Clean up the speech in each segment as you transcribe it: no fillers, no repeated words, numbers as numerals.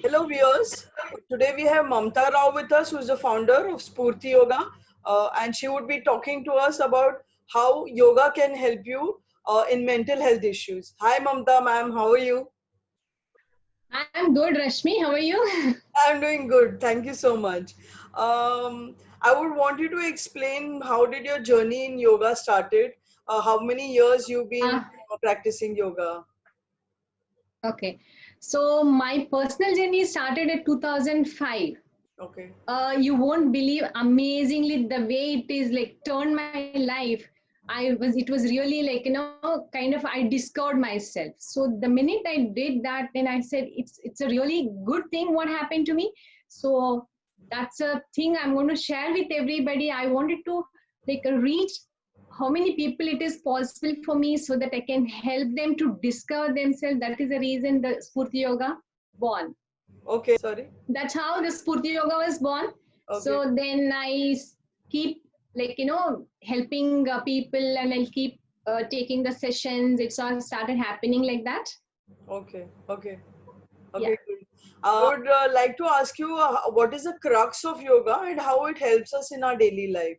Hello viewers, today we have Mamta Rao with us, who is the founder of Spurti Yoga, and she would be talking to us about how yoga can help you in mental health issues. Hi Mamta ma'am, how are you? I'm good, Rashmi. How are you? I'm doing good, thank you so much. I would want you to explain how did your journey in yoga started, how many years you've been Ah, practicing yoga. okay. So my personal journey started at 2005. Okay, You won't believe amazingly the way it is like turned my life. It was really like, kind of I discovered myself. So the minute I did that, then I said it's a really good thing what happened to me. So that's a thing I'm going to share with everybody. I wanted to like reach how many people it is possible for me so that I can help them to discover themselves. That is the reason the Spurti Yoga born. okay, sorry, That's how the Spurti Yoga was born. okay. So then keep like helping people, and I'll keep taking the sessions. It's all started happening like that. Okay, okay, Yeah. okay, good. I would like to ask you what is the crux of yoga and how it helps us in our daily life?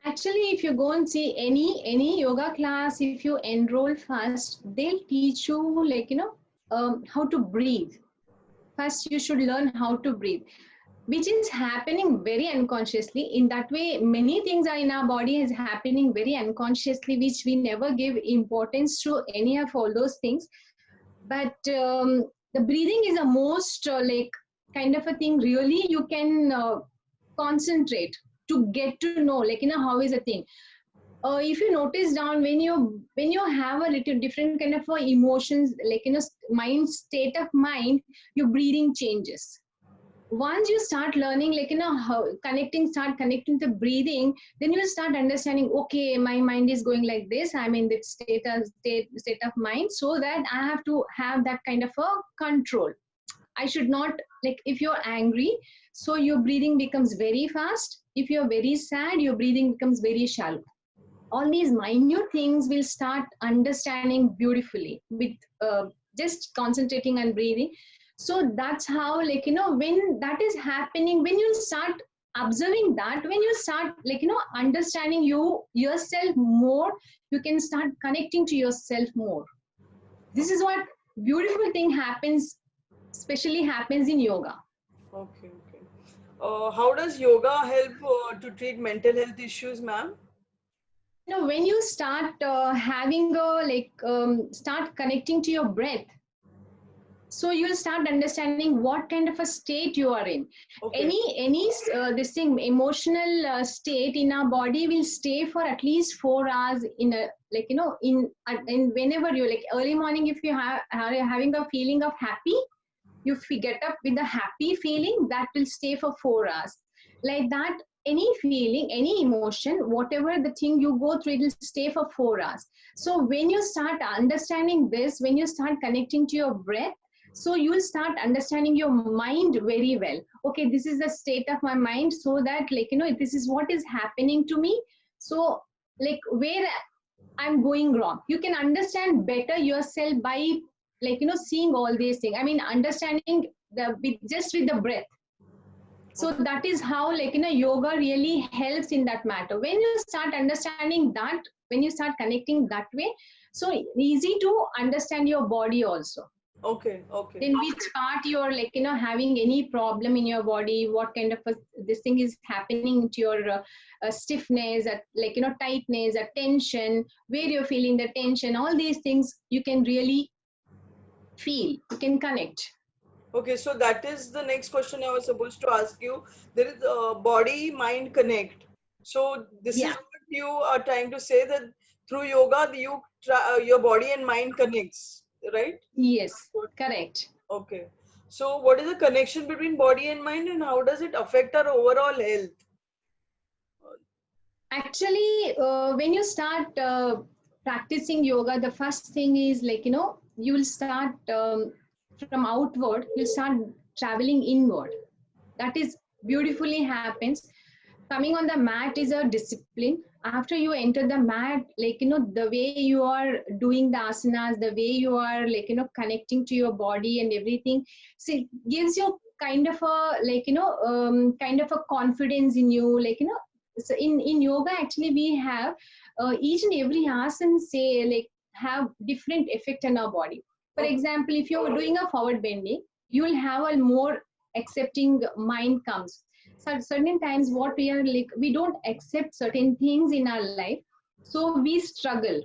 Actually, if you go and see any yoga class, if you enroll first, they'll teach you like how to breathe. First, you should learn how to breathe, which is happening very unconsciously. In that way, many things are in our body is happening very unconsciously, which we never give importance to any of all those things. But the breathing is a most like kind of a thing really you can concentrate to get to know like how is a thing. If you notice down when you have a little different kind of emotions like mind state of mind, your breathing changes. Once you start learning like how start connecting to breathing, then you'll start understanding, okay, my mind is going like this, I'm in this state of mind, so that I have to have that kind of a control. I should not, like if you're angry, so your breathing becomes very fast. If you're very sad, your breathing becomes very shallow. All these minute things will start understanding beautifully with just concentrating and breathing. So that's how like when that is happening, when you start observing that, when you start like understanding yourself more, you can start connecting to yourself more. This is what beautiful thing happens, especially happens in yoga. Okay, okay. How does yoga help to treat mental health issues, ma'am? When you start having a start connecting to your breath, so you'll start understanding what kind of a state you are in. Okay, Any this thing emotional state in our body will stay for at least 4 hours in a like in whenever you like early morning, if you are having a feeling of happy, you get up with a happy feeling that will stay for 4 hours. Like that, any feeling, any emotion, whatever the thing you go through, it will stay for 4 hours. So when you start understanding this, when you start connecting to your breath, so you will start understanding your mind very well. Okay, this is the state of my mind, so that like this is what is happening to me. So like where I'm going wrong, you can understand better yourself by like seeing all these things. I mean, understanding the with just with the breath. So okay, that is how like yoga really helps in that matter. When you start understanding that, when you start connecting that way, so easy to understand your body also. okay, okay, Then which part you're like having any problem in your body, what kind of this thing is happening to your stiffness, like tightness, a tension, where you're feeling the tension, all these things you can really feel, you can connect. okay. So that is the next question I was supposed to ask you. There is body mind connect. So this is Yeah. what you are trying to say, that through yoga your body and mind connects, right? Yes, correct. Okay. So what is the connection between body and mind and how does it affect our overall health? Actually, when you start practicing yoga, the first thing is like you will start from outward, you'll start traveling inward. That is beautifully happens. coming on the mat is a discipline. After you enter the mat, like, the way you are doing the asanas, the way you are, like, connecting to your body and everything, so it gives you kind of a, like, kind of a confidence in you, like, so in yoga actually we have each and every asana say like have different effect on our body. For example, if you're doing a forward bending, you will have a more accepting mind comes. So certain times what we are like, we don't accept certain things in our life, so we struggle.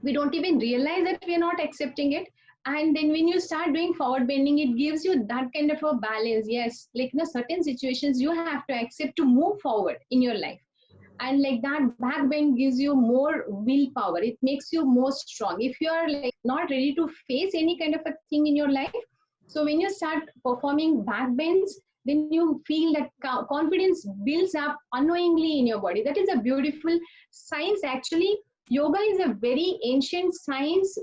We don't even realize that we are not accepting it. And then when you start doing forward bending, it gives you that kind of a balance. Yes, like in certain situations you have to accept to move forward in your life, and like that back bend gives you more willpower. It makes you more strong if you are like not ready to face any kind of a thing in your life. So when you start performing back bends, then you feel that confidence builds up unknowingly in your body. That is a beautiful science. Actually, yoga is a very ancient science.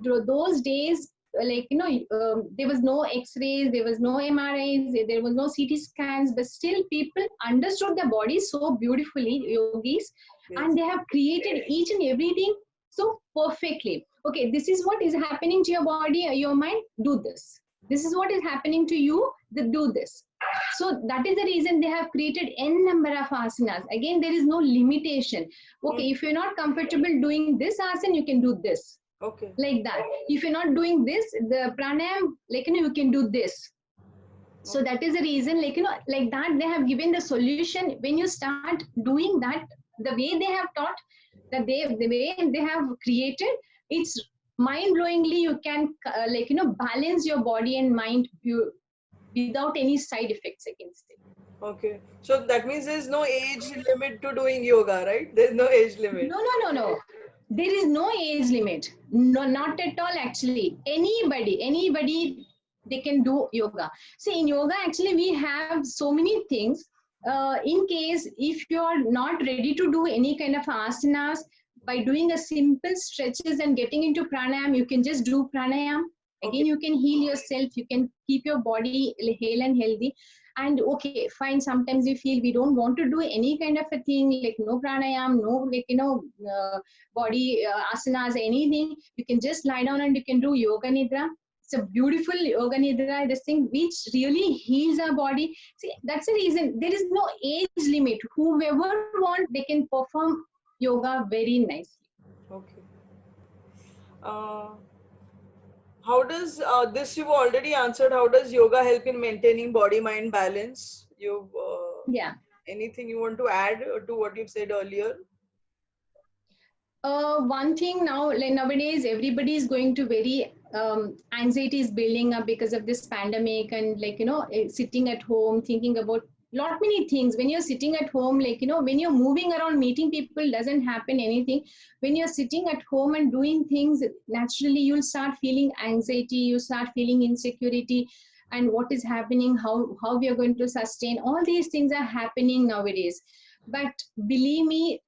Those days, like, there was no x-rays, there was no MRIs, there was no CT scans, but still people understood the body so beautifully, yogis. And they have created each and everything so perfectly. Okay, this is what is happening to your body, your mind, do this. This is what is happening to you, do this. So that is the reason they have created n number of asanas. Again, there is no limitation. Okay, if you're not comfortable doing this asana, you can do this. Okay. Like that. If you're not doing this, the pranayam, like, you can do this. So that is the reason, like, like that they have given the solution. When you start doing that, the way they have taught, the way they have created, it's mind-blowingly. You can, like, balance your body and mind without any side effects, I can say. Okay. So that means there's no age limit to doing yoga, right? There's no age limit. No. There is no age limit. No, not at all, actually. Anybody, they can do yoga. See, in yoga, actually, we have so many things. In case if you are not ready to do any kind of asanas, by doing a simple stretches and getting into pranayam, you can just do pranayam. Again, you can heal yourself. You can keep your body hale and healthy. And okay, fine, sometimes we feel we don't want to do any kind of a thing, like no pranayam, no, like, body asanas, anything. You can just lie down and you can do yoga nidra. It's a beautiful yoga nidra, this thing which really heals our body. See, that's the reason there is no age limit. Whoever want, they can perform yoga very nicely. Okay. How does this you've already answered? How does yoga help in maintaining body-mind balance? Yeah. Anything you want to add to what you've said earlier? One thing now, like nowadays, everybody is going to very anxiety is building up because of this pandemic, and like, sitting at home thinking about lot many things. When you're sitting at home, like, when you're moving around meeting people, doesn't happen anything. When you're sitting at home and doing things, naturally you'll start feeling anxiety, you start feeling insecurity, and what is happening, how we are going to sustain. All these things are happening nowadays. But believe me,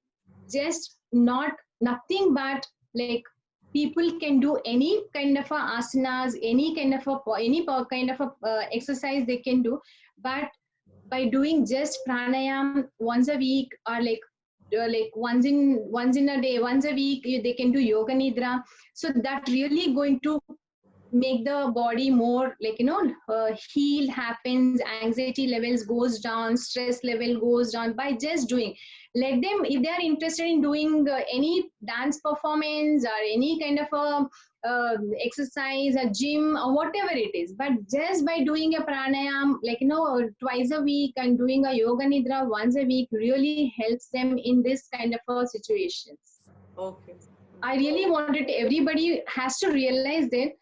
just nothing but like people can do any kind of a asanas, any kind of exercise they can do. But by doing just pranayam once a week, or like once in a day, once a week, they can do yoga nidra. So that really going to make the body more, like, heal happens, anxiety levels goes down, stress level goes down by just doing. Let them, if they are interested in doing any dance performance or any kind of a exercise, a gym or whatever it is, but just by doing a pranayam, like, twice a week, and doing a yoga nidra once a week really helps them in this kind of a situations. Okay. I really wanted everybody has to realize that,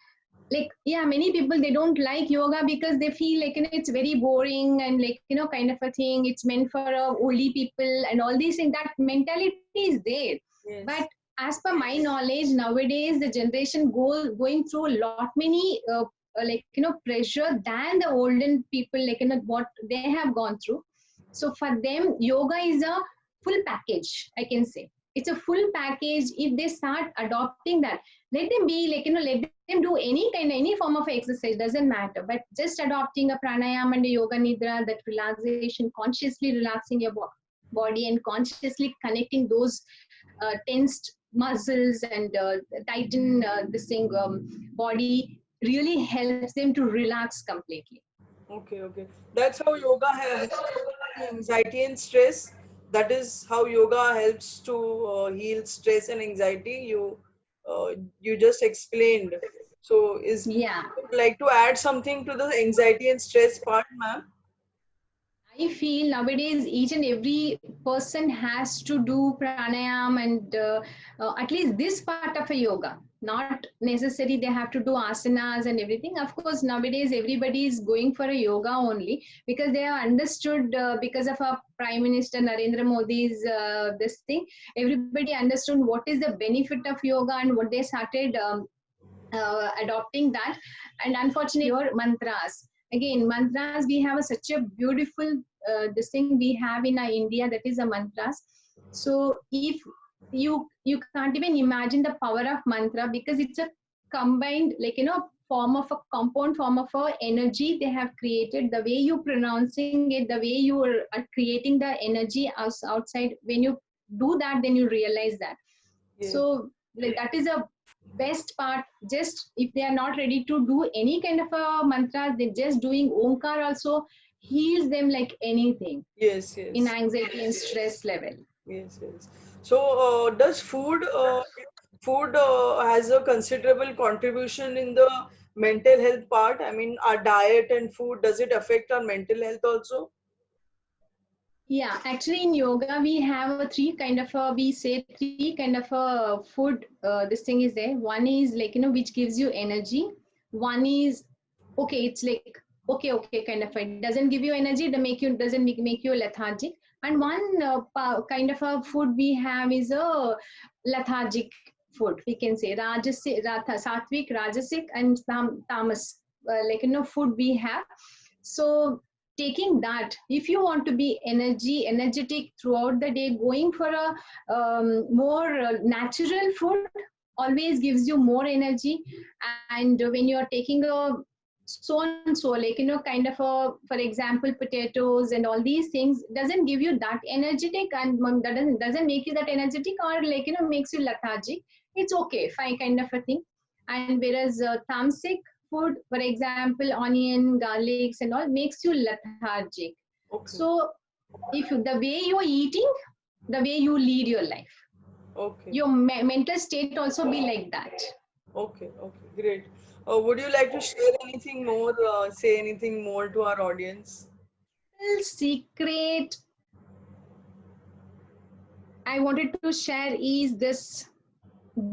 like, yeah, many people, they don't like yoga because they feel like, it's very boring and like, kind of a thing, it's meant for only people and all these things. That mentality is there. Yes. But as per my knowledge, nowadays the generation going through a lot many like, pressure than the olden people, like, what they have gone through. So for them, yoga is a full package, I can say. It's a full package. If they start adopting that, let them be, like, let them do any form of exercise, doesn't matter, but just adopting a pranayam and a yoga nidra, that relaxation, consciously relaxing your body, body and consciously connecting those tensed muscles and tighten this thing body really helps them to relax completely. Okay, okay. That's how yoga helps anxiety and stress. That is how yoga helps to heal stress and anxiety. You just explained. So, is Yeah, would like to add something to the anxiety and stress part, ma'am? I feel nowadays each and every person has to do pranayam and at least this part of a yoga. Not necessary they have to do asanas and everything. Of course, nowadays everybody is going for a yoga only because they have understood because of our Prime Minister Narendra Modi's this thing. Everybody understood what is the benefit of yoga and what they started adopting that. And unfortunately your mantras, again mantras, we have such a beautiful this thing we have in our India, that is a mantras. So if you can't even imagine the power of mantra because it's a combined, like form of a compound form of a energy they have created. The way you pronouncing it, the way you are creating the energy outside, when you do that then you realize that. Yes. So like, that is a best part. Just if they are not ready to do any kind of a mantra, they're just doing omkar also heals them like anything Yes, in yes. anxiety and stress level. Yes, yes. So, does food has a considerable contribution in the mental health part? I mean, our diet and food, does it affect our mental health also? Yeah, actually in yoga we have a three kind of a, we say three kind of a food. This thing is there. One is like which gives you energy. One is okay, it's like okay kind of, it doesn't give you energy, it make you, doesn't make you lethargic. And one kind of a food we have is a lethargic food, we can say rajasic, sattvic, rajasic and tamas, food we have. So taking that, if you want to be energetic throughout the day, going for a more natural food always gives you more energy. And when you are taking a so and so, kind of a, for example potatoes and all these things doesn't give you that energetic, and that doesn't make you that energetic, or makes you lethargic. It's okay, fine kind of a thing. And whereas tamasic food, for example onion, garlics and all, makes you lethargic. Okay, So if the way you're eating, the way you lead your life, okay, your mental state also be like that. okay, okay, great. Would you like to share anything more, say anything more to our audience? Little secret I wanted to share is this: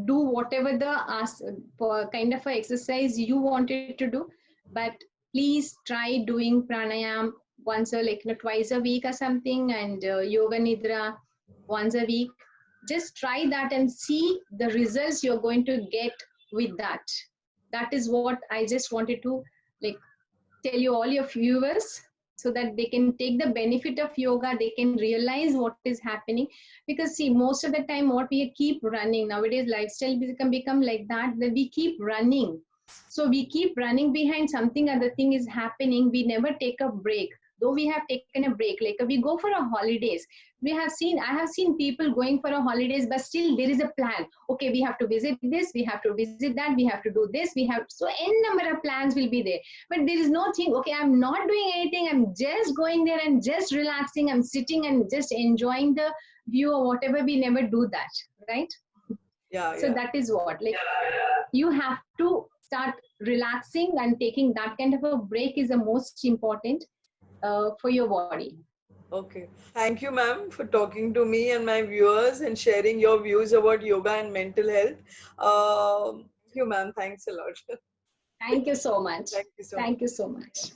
do whatever the kind of a exercise you wanted to do, but please try doing pranayam once or twice a week or something, and yoga nidra once a week. Just try that and see the results you're going to get with that. That is what I just wanted to like tell you, all your viewers, so that they can take the benefit of yoga, they can realize what is happening. Because see, most of the time what we keep running nowadays, lifestyle become like that, that we keep running. So we keep running behind something, other thing is happening, we never take a break. Though we have taken a break, like we go for a holidays, I have seen people going for a holidays, but still there is a plan. Okay, we have to visit this, we have to visit that, we have to do this, we have, so n number of plans will be there. But there is no thing, okay, I'm not doing anything, I'm just going there and just relaxing, I'm sitting and just enjoying the view or whatever. We never do that, right? Yeah, So yeah. that is what, like, you have to start relaxing, and taking that kind of a break is the most important for your body. Okay. Thank you, ma'am, for talking to me and my viewers and sharing your views about yoga and mental health. Thank you, ma'am. Thanks a lot. Thank you so much. Thank you so much. Thank you so much.